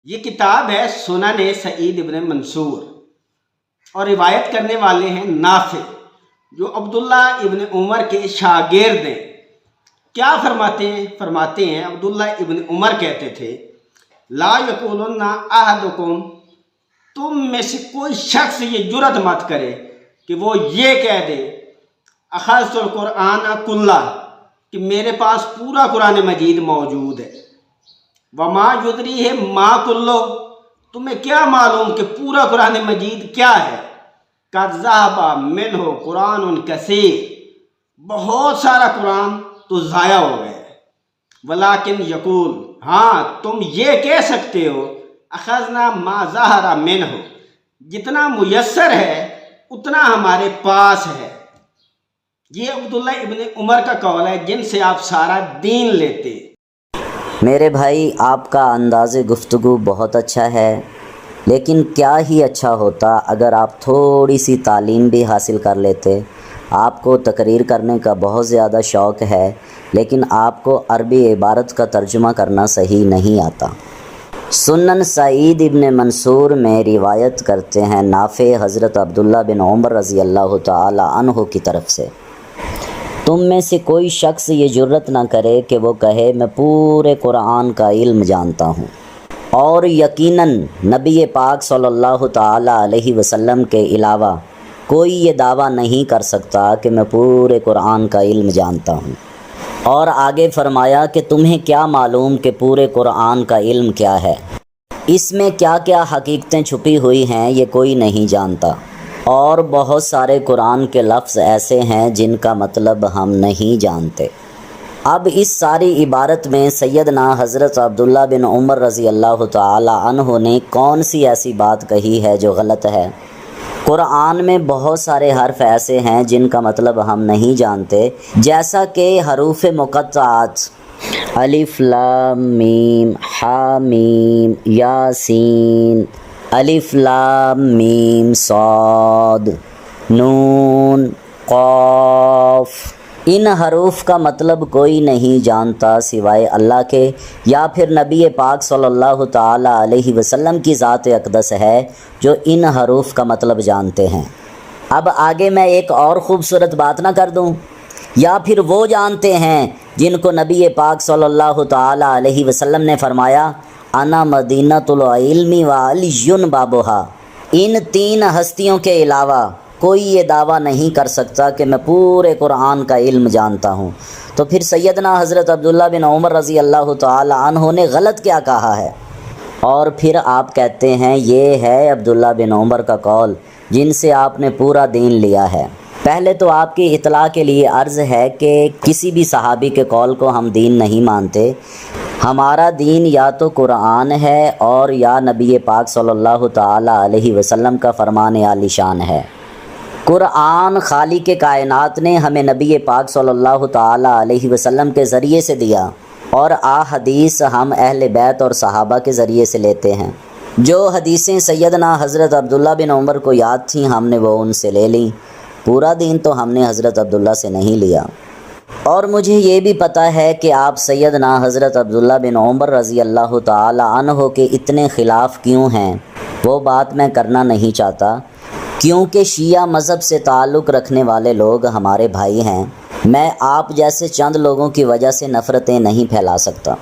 یہ کتاب ہے سنن سعید ابن منصور اور روایت کرنے والے ہیں نافع جو عبداللہ ابن عمر کے شاگرد ہیں۔ کیا فرماتے ہیں عبداللہ ابن عمر کہتے تھے لا یقولن احدکم، تم میں سے کوئی شخص یہ جرات مت کرے کہ وہ یہ کہہ دے اخذت القرآن کلہ، کہ میرے پاس پورا قرآن مجید موجود ہے، وما یدریہ ما کلہ، تمہیں کیا معلوم کہ پورا قرآن مجید کیا ہے، قد ذہب منہ قرآن کثیر، بہت سارا قرآن تو ضائع ہو گئے، ولیکن یقول، ہاں تم یہ کہہ سکتے ہو اخذنا ما ظہر منہ، جتنا میسر ہے اتنا ہمارے پاس ہے۔ یہ عبداللہ ابن عمر کا قول ہے جن سے آپ سارا دین لیتے۔ میرے بھائی، آپ کا انداز گفتگو بہت اچھا ہے، لیکن کیا ہی اچھا ہوتا اگر آپ تھوڑی سی تعلیم بھی حاصل کر لیتے۔ آپ کو تقریر کرنے کا بہت زیادہ شوق ہے، لیکن آپ کو عربی عبارت کا ترجمہ کرنا صحیح نہیں آتا۔ سنن سعید ابن منصور میں روایت کرتے ہیں نافع حضرت عبداللہ بن عمر رضی اللہ تعالی عنہ کی طرف سے، تم میں سے کوئی شخص یہ جرت نہ کرے کہ وہ کہے میں پورے قرآن کا علم جانتا ہوں، اور یقیناً نبی پاک صلی اللہ تعالی علیہ وسلم کے علاوہ کوئی یہ دعویٰ نہیں کر سکتا کہ میں پورے قرآن کا علم جانتا ہوں۔ اور آگے فرمایا کہ تمہیں کیا معلوم کہ پورے قرآن کا علم کیا ہے، اس میں کیا کیا حقیقتیں چھپی ہوئی ہیں یہ کوئی نہیں جانتا، اور بہت سارے قرآن کے لفظ ایسے ہیں جن کا مطلب ہم نہیں جانتے۔ اب اس ساری عبارت میں سیدنا حضرت عبداللہ بن عمر رضی اللہ تعالی عنہ نے کون سی ایسی بات کہی ہے جو غلط ہے؟ قرآن میں بہت سارے حرف ایسے ہیں جن کا مطلب ہم نہیں جانتے، جیسا کہ حروف مقطعات الف لام میم حا میم یاسین، الف لام میم صاد نون قاف۔ ان حروف کا مطلب کوئی نہیں جانتا سوائے اللہ کے، یا پھر نبی پاک صلی اللہ تعالی علیہ وسلم کی ذات اقدس ہے جو ان حروف کا مطلب جانتے ہیں۔ اب آگے میں ایک اور خوبصورت بات نہ کر دوں؟ یا پھر وہ جانتے ہیں جن کو نبی پاک صلی اللہ تعالی علیہ وسلم نے فرمایا انا مدینۃ العلم وعلی بابھا، ان تین ہستیوں کے علاوہ کوئی یہ دعویٰ نہیں کر سکتا کہ میں پورے قرآن کا علم جانتا ہوں، تو پھر سیدنا حضرت عبداللہ بن عمر رضی اللہ تعالی عنہ نے غلط کیا کہا ہے؟ اور پھر آپ کہتے ہیں یہ ہے عبداللہ بن عمر کا قول جن سے آپ نے پورا دین لیا ہے۔ پہلے تو آپ کی اطلاع کے لیے عرض ہے کہ کسی بھی صحابی کے قول کو ہم دین نہیں مانتے۔ ہمارا دین یا تو قرآن ہے اور یا نبی پاک صلی اللہ تعالی علیہ وسلم کا فرمان عالی شان ہے۔ قرآن خالق کائنات نے ہمیں نبی پاک صلی اللہ تعالی علیہ وسلم کے ذریعے سے دیا، اور حدیث ہم اہل بیت اور صحابہ کے ذریعے سے لیتے ہیں۔ جو حدیثیں سیدنا حضرت عبداللہ بن عمر کو یاد تھیں ہم نے وہ ان سے لے لیں، پورا دین تو ہم نے حضرت عبداللہ سے نہیں لیا۔ اور مجھے یہ بھی پتہ ہے کہ آپ سیدنا حضرت عبداللہ بن عمر رضی اللہ تعالی عنہ کے اتنے خلاف کیوں ہیں، وہ بات میں کرنا نہیں چاہتا، کیونکہ شیعہ مذہب سے تعلق رکھنے والے لوگ ہمارے بھائی ہیں۔ میں آپ جیسے چند لوگوں کی وجہ سے نفرتیں نہیں پھیلا سکتا۔